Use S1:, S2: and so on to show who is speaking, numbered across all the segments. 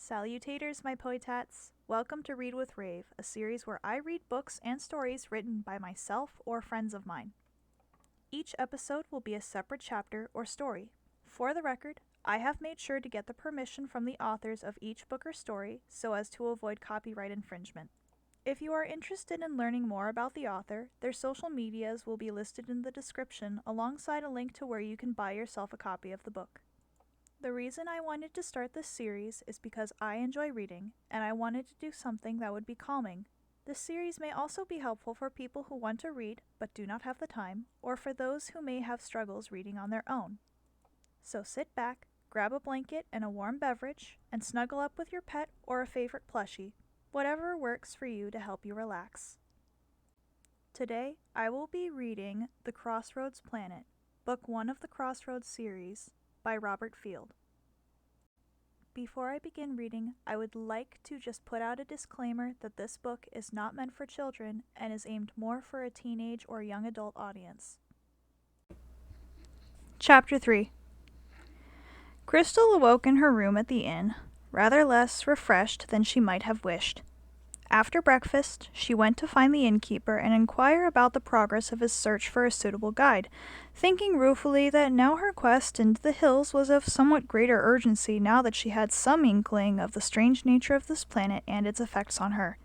S1: Salutaters, my potats. Welcome to Read with Rave, a series where I read books and stories written by myself or friends of mine. Each episode will be a separate chapter or story. For the record, I have made sure to get the permission from the authors of each book or story so as to avoid copyright infringement. If you are interested in learning more about the author, their social medias will be listed in the description alongside a link to where you can buy yourself a copy of the book. The reason I wanted to start this series is because I enjoy reading, and I wanted to do something that would be calming. This series may also be helpful for people who want to read but do not have the time, or for those who may have struggles reading on their own. So sit back, grab a blanket and a warm beverage, and snuggle up with your pet or a favorite plushie, whatever works for you to help you relax. Today, I will be reading The Crossroads Planet, Book 1 of the Crossroads series, by Robert Field. Before I begin reading, I would like to just put out a disclaimer that this book is not meant for children and is aimed more for a teenage or young adult audience. Chapter 3. Crystal awoke in her room at the inn, rather less refreshed than she might have wished. After breakfast, she went to find the innkeeper and inquire about the progress of his search for a suitable guide, thinking ruefully that now her quest into the hills was of somewhat greater urgency now that she had some inkling of the strange nature of this planet and its effects on her.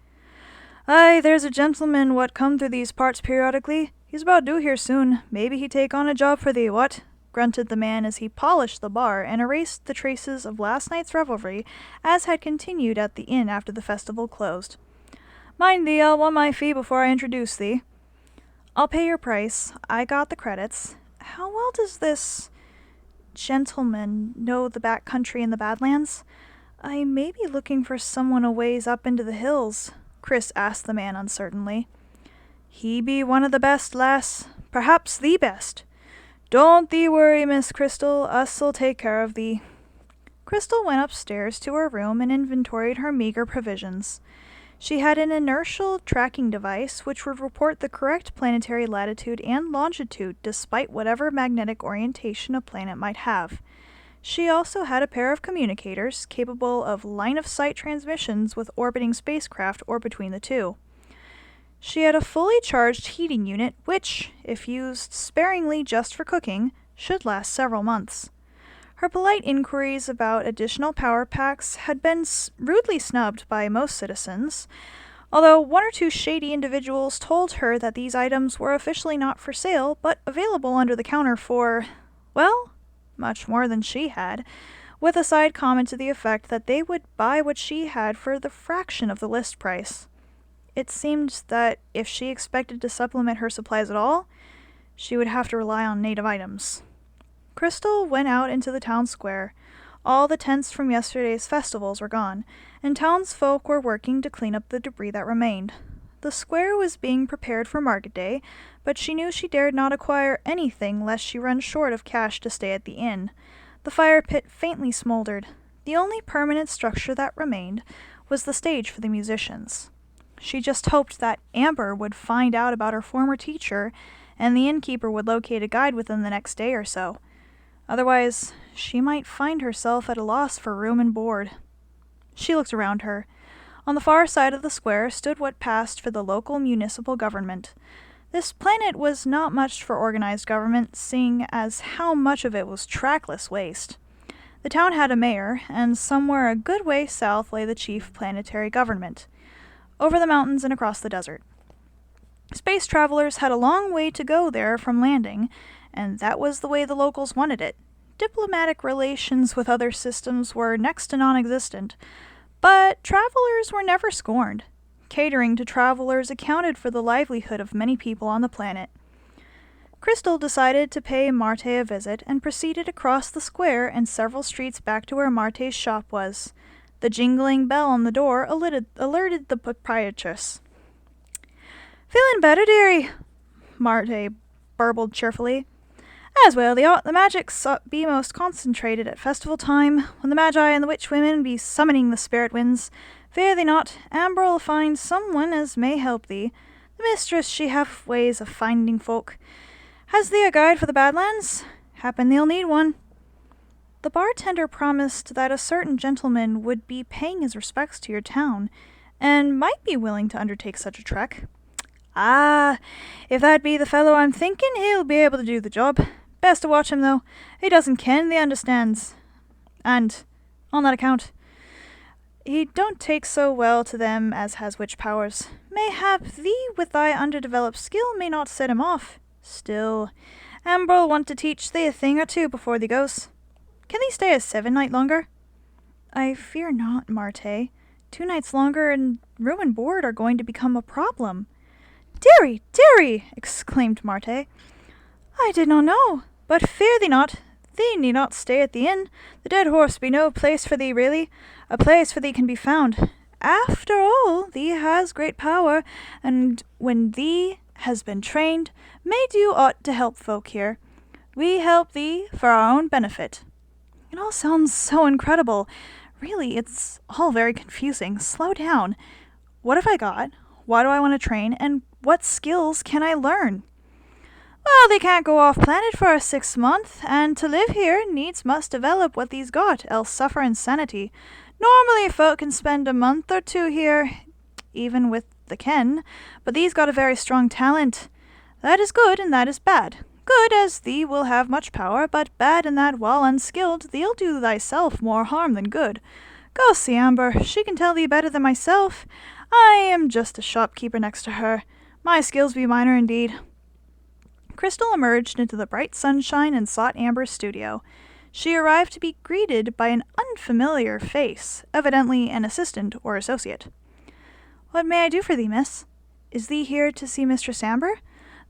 S1: "Aye, there's a gentleman what come through these parts periodically. He's about due here soon. Maybe he take on a job for thee, what?" grunted the man as he polished the bar and erased the traces of last night's revelry as had continued at the inn after the festival closed. "Mind thee, I'll want my fee before I introduce thee." "I'll pay your price. I got the credits. How well does this gentleman know the back country and the Badlands? I may be looking for someone a ways up into the hills," Chris asked the man uncertainly. "He be one of the best, lass. Perhaps the best. Don't thee worry, Miss Crystal. Us'll take care of thee." Crystal went upstairs to her room and inventoried her meager provisions. She had an inertial tracking device which would report the correct planetary latitude and longitude despite whatever magnetic orientation a planet might have. She also had a pair of communicators capable of line-of-sight transmissions with orbiting spacecraft or between the two. She had a fully charged heating unit which, if used sparingly just for cooking, should last several months. Her polite inquiries about additional power packs had been rudely snubbed by most citizens, although one or two shady individuals told her that these items were officially not for sale, but available under the counter for, well, much more than she had, with a side comment to the effect that they would buy what she had for the fraction of the list price. It seemed that if she expected to supplement her supplies at all, she would have to rely on native items. Crystal went out into the town square. All the tents from yesterday's festivals were gone, and townsfolk were working to clean up the debris that remained. The square was being prepared for market day, but she knew she dared not acquire anything lest she run short of cash to stay at the inn. The fire pit faintly smoldered. The only permanent structure that remained was the stage for the musicians. She just hoped that Amber would find out about her former teacher, and the innkeeper would locate a guide within the next day or so. Otherwise, she might find herself at a loss for room and board. She looked around her. On the far side of the square stood what passed for the local municipal government. This planet was not much for organized government, seeing as how much of it was trackless waste. The town had a mayor, and somewhere a good way south lay the chief planetary government, over the mountains and across the desert. Space travelers had a long way to go there from landing, and that was the way the locals wanted it. Diplomatic relations with other systems were next to non-existent, but travelers were never scorned. Catering to travelers accounted for the livelihood of many people on the planet. Crystal decided to pay Marte a visit and proceeded across the square and several streets back to where Marte's shop was. The jingling bell on the door alerted the proprietress. "Feeling better, dearie?" Marte burbled cheerfully. "As well they ought. The magics be most concentrated at festival time, when the magi and the witch women be summoning the spirit winds. Fear thee not, Amber'll find someone as may help thee. The mistress she have ways of finding folk. Has thee a guide for the Badlands? Happen thee'll need one." The bartender promised that a certain gentleman would be paying his respects to your town, and might be willing to undertake such a trek. Ah, if that be the fellow I'm thinking, he'll be able to do the job. Best to watch him, though. He doesn't ken the understands. And, on that account, he don't take so well to them as has witch powers. Mayhap thee with thy underdeveloped skill may not set him off. Still, Amber'll want to teach thee a thing or two before thee goes. Can thee stay a 7 night longer? I fear not, Marte. 2 nights longer and room and board are going to become a problem. Dearie, dearie! Exclaimed Marte. I did not know. But fear thee not. Thee need not stay at the inn. The Dead Horse be no place for thee, really. A place for thee can be found. After all, thee has great power, and when thee has been trained, may do aught to help folk here. We help thee for our own benefit. It all sounds so incredible. Really, it's all very confusing. Slow down. What have I got? Why do I want to train? And what skills can I learn? Well, they can't go off planet for a 6 month, and to live here needs must develop what these got, else suffer insanity. Normally folk can spend a month or 2 here, even with the ken, but these got a very strong talent. That is good and that is bad. Good, as thee will have much power, but bad in that while unskilled, thee'll do thyself more harm than good. Go see Amber, she can tell thee better than myself. I am just a shopkeeper next to her. My skills be minor indeed. Crystal emerged into the bright sunshine and sought Amber's studio. She arrived to be greeted by an unfamiliar face, evidently an assistant or associate. What may I do for thee, miss? Is thee here to see Mistress Amber?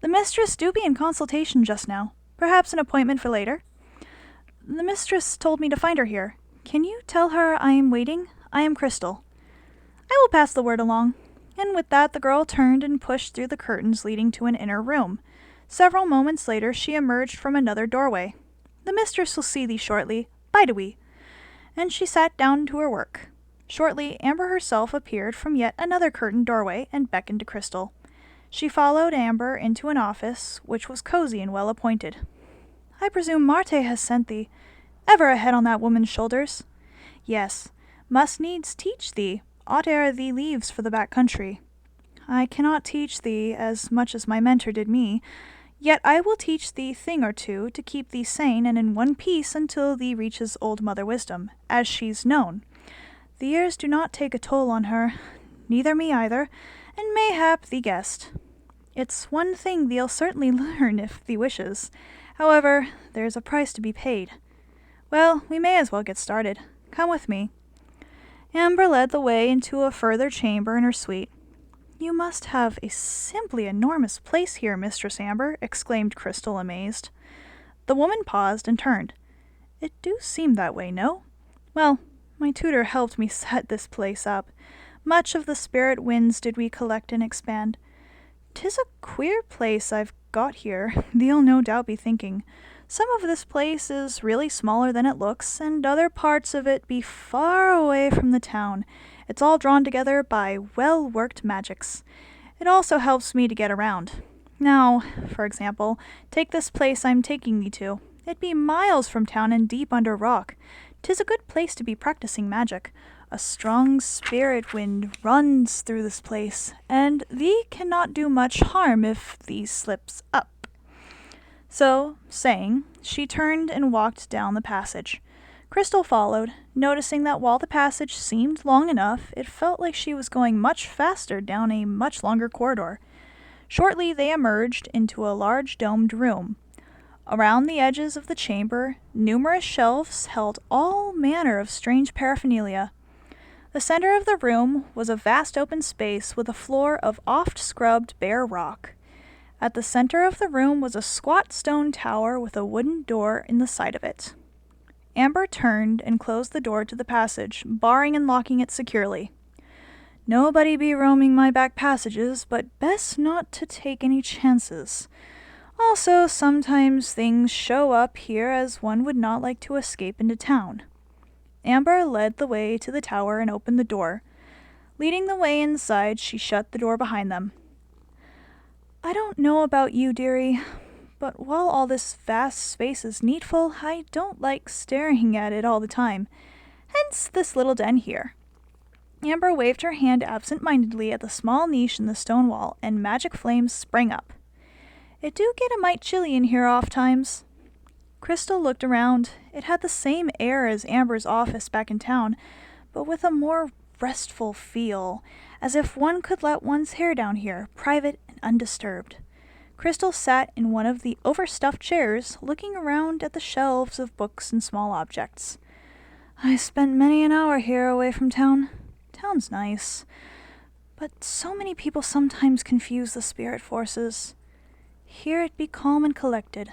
S1: The mistress do be in consultation just now. Perhaps an appointment for later. The mistress told me to find her here. Can you tell her I am waiting? I am Crystal. I will pass the word along. And with that the girl turned and pushed through the curtains leading to an inner room. Several moments later she emerged from another doorway. The mistress will see thee shortly. Bide-a-wee. And she sat down to her work. Shortly Amber herself appeared from yet another curtained doorway and beckoned to Crystal. She followed Amber into an office, which was cozy and well appointed. I presume Marte has sent thee. Ever a head on that woman's shoulders? Yes. Must needs teach thee, aught ere thee leaves for the back country. I cannot teach thee as much as my mentor did me, yet I will teach thee thing or two to keep thee sane and in one piece until thee reaches old Mother Wisdom, as she's known. The years do not take a toll on her, neither me either, and mayhap thee guessed. It's one thing thee'll certainly learn if thee wishes. However, there's a price to be paid. Well, we may as well get started. Come with me. Amber led the way into a further chamber in her suite. You must have a simply enormous place here, Mistress Amber, exclaimed Crystal, amazed. The woman paused and turned. It do seem that way, no? Well, my tutor helped me set this place up. Much of the spirit winds did we collect and expand. 'Tis a queer place I've got here, thee'll no doubt be thinking. Some of this place is really smaller than it looks, and other parts of it be far away from the town. It's all drawn together by well-worked magics. It also helps me to get around. Now, for example, take this place I'm taking thee to. It be miles from town and deep under rock. 'Tis a good place to be practicing magic. A strong spirit wind runs through this place, and thee cannot do much harm if thee slips up. So, saying, she turned and walked down the passage. Crystal followed, noticing that while the passage seemed long enough, it felt like she was going much faster down a much longer corridor. Shortly they emerged into a large domed room. Around the edges of the chamber, numerous shelves held all manner of strange paraphernalia. The center of the room was a vast open space with a floor of oft-scrubbed bare rock. At the center of the room was a squat stone tower with a wooden door in the side of it. Amber turned and closed the door to the passage, barring and locking it securely. Nobody be roaming my back passages, but best not to take any chances. Also, sometimes things show up here as one would not like to escape into town. Amber led the way to the tower and opened the door. Leading the way inside, she shut the door behind them. I don't know about you, dearie, but while all this vast space is needful, I don't like staring at it all the time. Hence this little den here. Amber waved her hand absent-mindedly at the small niche in the stone wall, and magic flames sprang up. It do get a mite chilly in here oft times. Crystal looked around. It had the same air as Amber's office back in town, but with a more restful feel, as if one could let one's hair down here, private and undisturbed. Crystal sat in one of the overstuffed chairs, looking around at the shelves of books and small objects. I spent many an hour here away from town. Town's nice, but so many people sometimes confuse the spirit forces. Here it be calm and collected.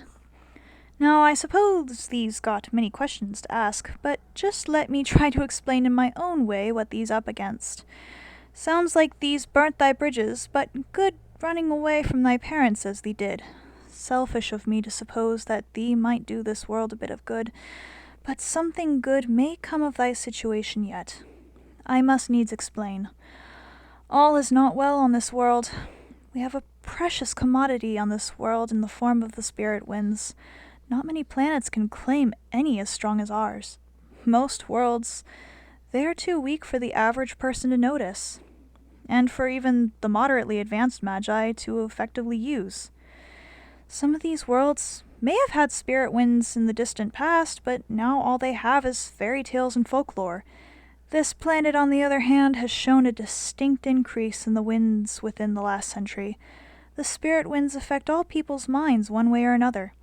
S1: Now, I suppose these got many questions to ask, but just let me try to explain in my own way what these up against. Sounds like these burnt thy bridges, but good running away from thy parents as thee did. Selfish of me to suppose that thee might do this world a bit of good, but something good may come of thy situation yet. I must needs explain. All is not well on this world. We have a precious commodity on this world in the form of the spirit winds. Not many planets can claim any as strong as ours. Most worlds, they are too weak for the average person to notice, and for even the moderately advanced magi to effectively use. Some of these worlds may have had spirit winds in the distant past, but now all they have is fairy tales and folklore. This planet, on the other hand, has shown a distinct increase in the winds within the last century. The spirit winds affect all people's minds one way or another.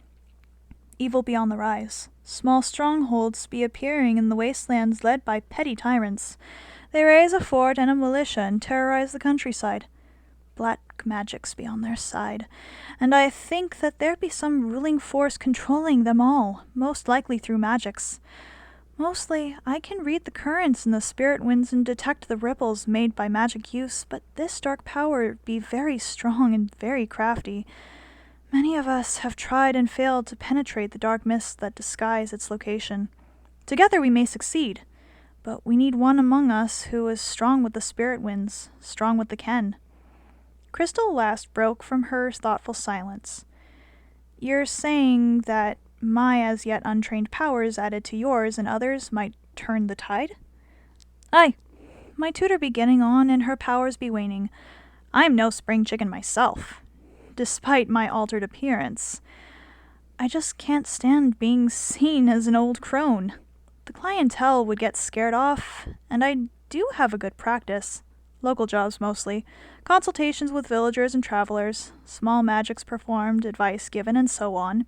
S1: Evil be on the rise. Small strongholds be appearing in the wastelands led by petty tyrants. They raise a fort and a militia and terrorize the countryside. Black magics be on their side, and I think that there be some ruling force controlling them all, most likely through magics. Mostly, I can read the currents in the spirit winds and detect the ripples made by magic use, but this dark power be very strong and very crafty. Many of us have tried and failed to penetrate the dark mists that disguise its location. Together we may succeed, but we need one among us who is strong with the spirit winds, strong with the ken. Crystal last broke from her thoughtful silence. You're saying that my as yet untrained powers added to yours and others might turn the tide? Aye, my tutor be getting on and her powers be waning. I'm no spring chicken myself, despite my altered appearance. I just can't stand being seen as an old crone. The clientele would get scared off, and I do have a good practice. Local jobs mostly, consultations with villagers and travelers, small magics performed, advice given, and so on.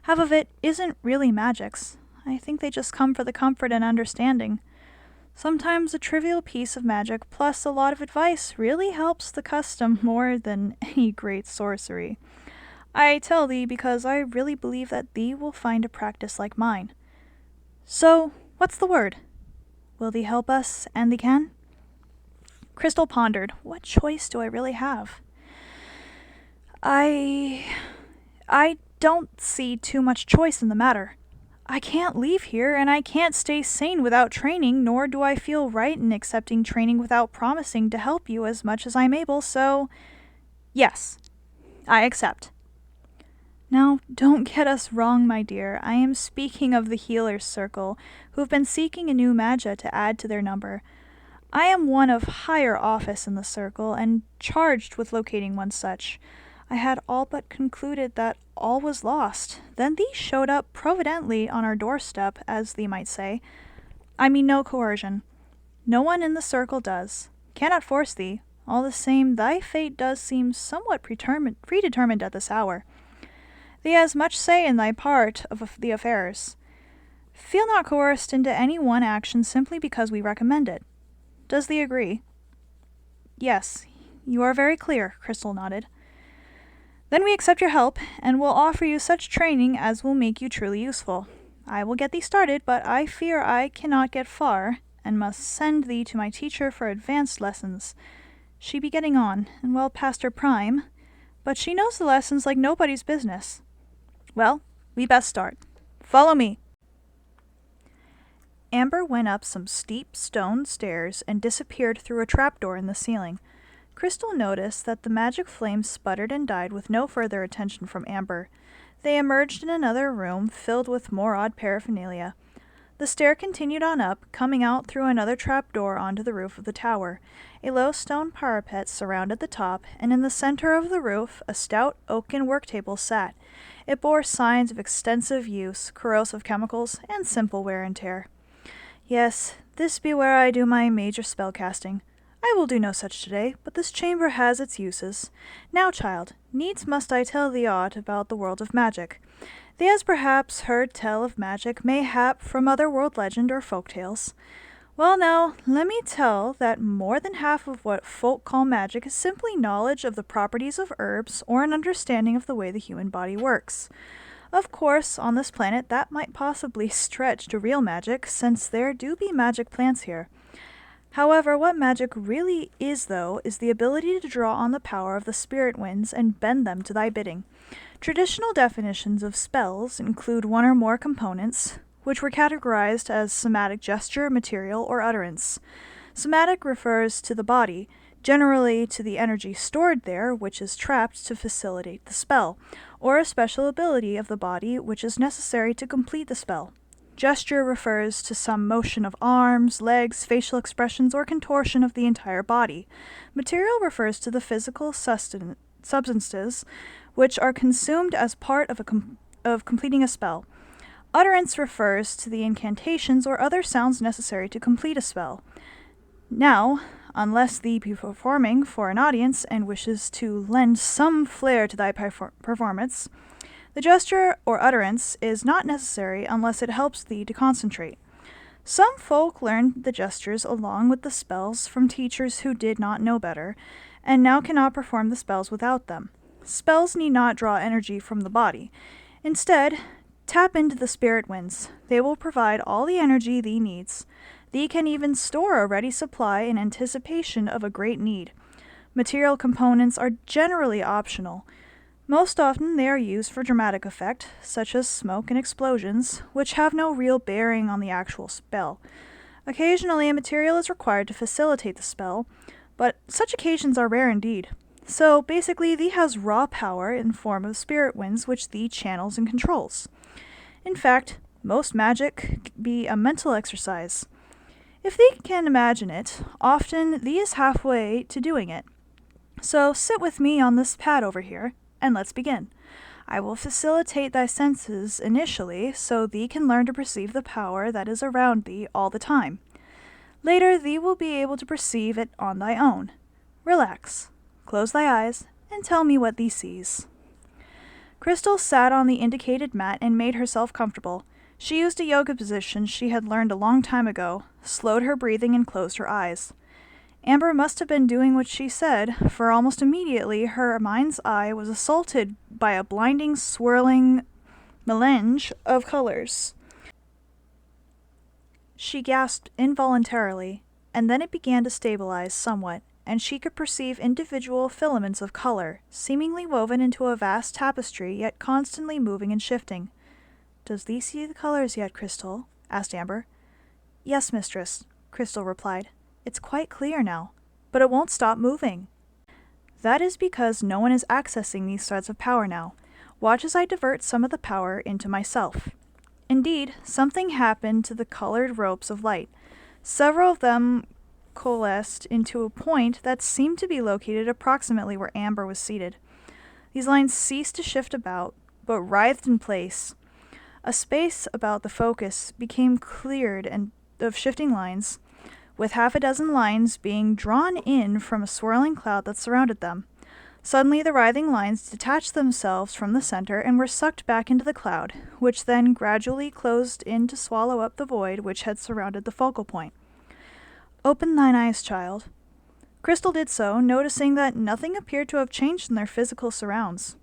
S1: Half of it isn't really magics. I think they just come for the comfort and understanding. Sometimes a trivial piece of magic plus a lot of advice really helps the custom more than any great sorcery. I tell thee because I really believe that thee will find a practice like mine. So, what's the word? Will thee help us, and thee can? Crystal pondered. What choice do I really have? I don't see too much choice in the matter. I can't leave here, and I can't stay sane without training, nor do I feel right in accepting training without promising to help you as much as I'm able, so yes, I accept. Now, don't get us wrong, my dear. I am speaking of the healers' circle, who have been seeking a new magia to add to their number. I am one of higher office in the circle, and charged with locating one such. I had all but concluded that all was lost. Then thee showed up providently on our doorstep, as thee might say. I mean no coercion. No one in the circle does. Cannot force thee. All the same, thy fate does seem somewhat predetermined at this hour. Thee has much say in thy part of the affairs. Feel not coerced into any one action simply because we recommend it. Does thee agree? Yes, you are very clear, Crystal nodded. Then we accept your help, and will offer you such training as will make you truly useful. I will get thee started, but I fear I cannot get far, and must send thee to my teacher for advanced lessons. She be getting on, and well past her prime, but she knows the lessons like nobody's business. Well, we best start. Follow me. Amber went up some steep stone stairs and disappeared through a trapdoor in the ceiling. Crystal noticed that the magic flames sputtered and died with no further attention from Amber. They emerged in another room filled with more odd paraphernalia. The stair continued on up, coming out through another trapdoor onto the roof of the tower. A low stone parapet surrounded the top, and in the center of the roof a stout oaken work table sat. It bore signs of extensive use, corrosive chemicals, and simple wear and tear. Yes, this be where I do my major spell casting. I will do no such today, but this chamber has its uses. Now, child, needs must I tell thee aught about the world of magic. Thee has perhaps heard tell of magic, mayhap from other world legend or folk tales. Well now, let me tell that more than half of what folk call magic is simply knowledge of the properties of herbs or an understanding of the way the human body works. Of course, on this planet that might possibly stretch to real magic, since there do be magic plants here. However, what magic really is, though, is the ability to draw on the power of the spirit winds and bend them to thy bidding. Traditional definitions of spells include one or more components, which were categorized as somatic gesture, material, or utterance. Somatic refers to the body, generally to the energy stored there, which is trapped to facilitate the spell, or a special ability of the body which is necessary to complete the spell. Gesture refers to some motion of arms, legs, facial expressions, or contortion of the entire body. Material refers to the physical substances which are consumed as part of completing a spell. Utterance refers to the incantations or other sounds necessary to complete a spell. Now, unless thee be performing for an audience and wishes to lend some flair to thy performance, the gesture or utterance is not necessary unless it helps thee to concentrate. Some folk learned the gestures along with the spells from teachers who did not know better, and now cannot perform the spells without them. Spells need not draw energy from the body. Instead, tap into the spirit winds. They will provide all the energy thee needs. Thee can even store a ready supply in anticipation of a great need. Material components are generally optional. Most often they are used for dramatic effect, such as smoke and explosions, which have no real bearing on the actual spell. Occasionally a material is required to facilitate the spell, but such occasions are rare indeed. So basically thee has raw power in form of spirit winds which thee channels and controls. In fact, most magic be a mental exercise. If thee can imagine it, often thee is halfway to doing it. So sit with me on this pad over here, and let's begin. I will facilitate thy senses initially, so thee can learn to perceive the power that is around thee all the time. Later, thee will be able to perceive it on thy own. Relax, close thy eyes, and tell me what thee sees. Crystal sat on the indicated mat and made herself comfortable. She used a yoga position she had learned a long time ago, slowed her breathing, and closed her eyes. Amber must have been doing what she said, for almost immediately her mind's eye was assaulted by a blinding, swirling melange of colors. She gasped involuntarily, and then it began to stabilize somewhat, and she could perceive individual filaments of color, seemingly woven into a vast tapestry, yet constantly moving and shifting. "Does thee see the colors yet, Crystal?" asked Amber. "Yes, mistress," Crystal replied. "It's quite clear now, but it won't stop moving." "That is because no one is accessing these threads of power now. Watch as I divert some of the power into myself." Indeed, something happened to the colored ropes of light. Several of them coalesced into a point that seemed to be located approximately where Amber was seated. These lines ceased to shift about, but writhed in place. A space about the focus became cleared of shifting lines, with half a dozen lines being drawn in from a swirling cloud that surrounded them. Suddenly the writhing lines detached themselves from the center and were sucked back into the cloud, which then gradually closed in to swallow up the void which had surrounded the focal point. "Open thine eyes, child." Crystal did so, noticing that nothing appeared to have changed in their physical surrounds.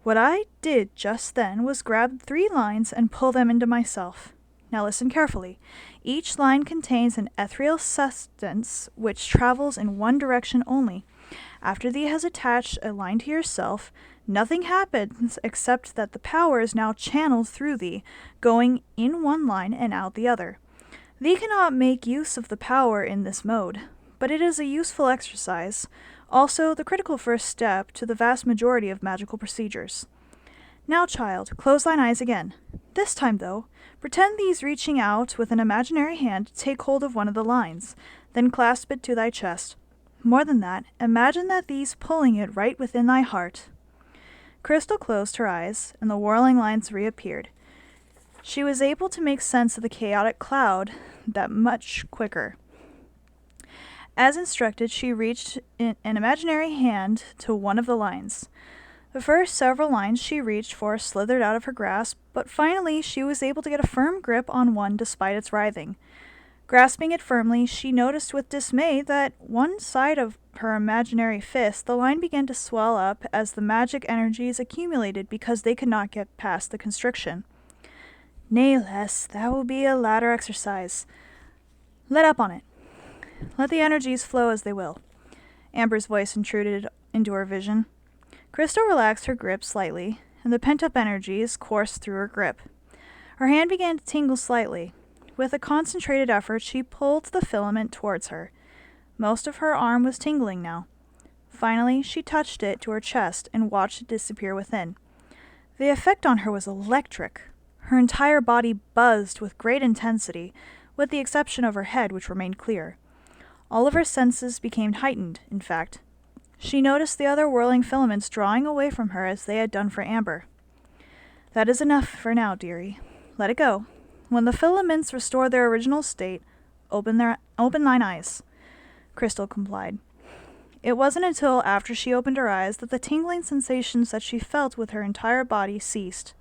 S1: "What I did just then was grab 3 lines and pull them into myself. Now listen carefully. Each line contains an ethereal substance which travels in one direction only. After thee has attached a line to yourself, nothing happens except that the power is now channeled through thee, going in one line and out the other. Thee cannot make use of the power in this mode, but it is a useful exercise, also the critical first step to the vast majority of magical procedures. Now, child, close thine eyes again. This time, though, pretend thee's reaching out with an imaginary hand to take hold of one of the lines, then clasp it to thy chest. More than that, imagine that thee's pulling it right within thy heart. Crystal closed her eyes, and the whirling lines reappeared. She was able to make sense of the chaotic cloud that much quicker. As instructed, she reached an imaginary hand to one of the lines. The first several lines she reached for slithered out of her grasp, but finally she was able to get a firm grip on one despite its writhing. Grasping it firmly, she noticed with dismay that one side of her imaginary fist, the line began to swell up as the magic energies accumulated because they could not get past the constriction. Nay, less, that will be a ladder exercise. Let up on it. Let the energies flow as they will. Amber's voice intruded into her vision. Crystal relaxed her grip slightly, and the pent-up energies coursed through her grip. Her hand began to tingle slightly. With a concentrated effort, she pulled the filament towards her. Most of her arm was tingling now. Finally, she touched it to her chest and watched it disappear within. The effect on her was electric. Her entire body buzzed with great intensity, with the exception of her head, which remained clear. All of her senses became heightened, in fact. She noticed the other whirling filaments drawing away from her as they had done for Amber. That is enough for now, dearie. Let it go. When the filaments restore their original state, open thine eyes. Crystal complied. It wasn't until after she opened her eyes that the tingling sensations that she felt with her entire body ceased.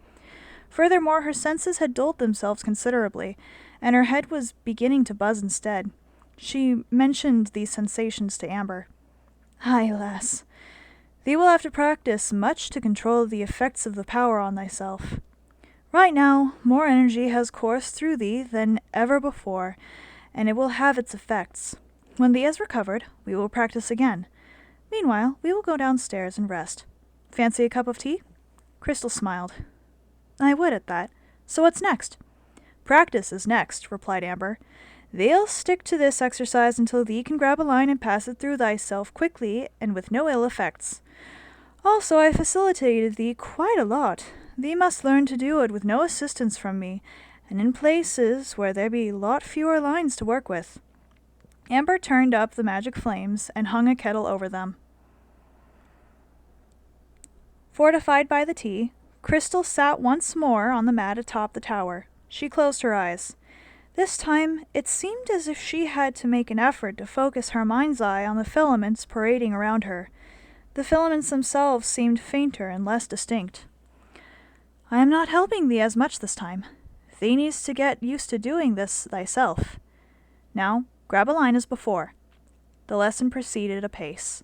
S1: Furthermore, her senses had dulled themselves considerably, and her head was beginning to buzz instead. She mentioned these sensations to Amber. Aye, lass, thee will have to practice much to control the effects of the power on thyself. Right now, more energy has coursed through thee than ever before, and it will have its effects. When thee has recovered, we will practice again. Meanwhile, we will go downstairs and rest. Fancy a cup of tea? Crystal smiled. I would at that. So what's next? Practice is next, replied Amber. They'll stick to this exercise until thee can grab a line and pass it through thyself quickly and with no ill effects. Also, I facilitated thee quite a lot. Thee must learn to do it with no assistance from me, and in places where there be lot fewer lines to work with. Amber turned up the magic flames and hung a kettle over them. Fortified by the tea, Crystal sat once more on the mat atop the tower. She closed her eyes. This time, it seemed as if she had to make an effort to focus her mind's eye on the filaments parading around her. The filaments themselves seemed fainter and less distinct. I am not helping thee as much this time. Thee needs to get used to doing this thyself. Now, grab a line as before. The lesson proceeded apace.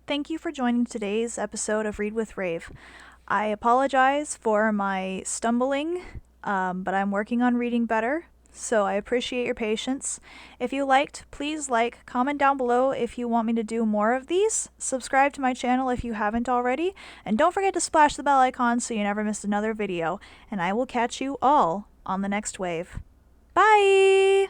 S1: Thank you for joining today's episode of Read with Rave. I apologize for my stumbling, but I'm working on reading better, so I appreciate your patience. If you liked, please comment down below if you want me to do more of these. Subscribe to my channel if you haven't already, and don't forget to splash the bell icon so you never miss another video, and I will catch you all on the next wave. Bye!